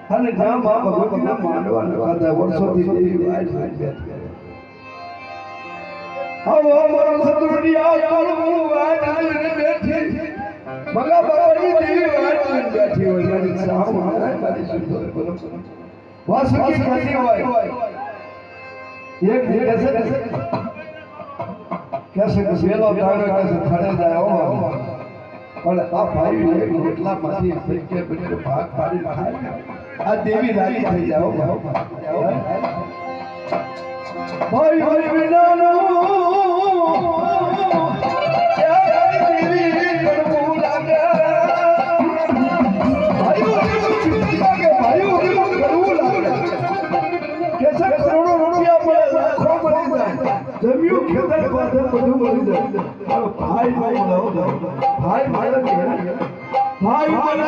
અને જ્યાં મા ભગવતીના માંડવા નખાતા વર્ષોથી દેવી વાય છે. આવો મારો સદુડી આ કાળું વાય આવીને બેઠી મગા બાબાની દેવી વાય આવીને બેઠી હોય મારી સાવ મારી સુંદર બોલો વાસુકી કહેતી હોય એક કેસે કે વેલો તારે કેસે ખડે જાય હો પણ આ ભાઈ એટલામાંથી ફટકે ફટકે ભાગ પાડી ખાય આ દેવી રાજી થઈ જાઓ ભાઈ ભાઈ વિનાનો દેવી કરવું લાગે ભાઈઓ કરવું લાગે કેસે કરોડો રૂપિયા મળે લાખો મળી જાય જમ્યું ખેતર પાછળ બધું મળી જાય ભાઈ ભાઈ ભાઈ ભાઈ ભાઈ ભાઈ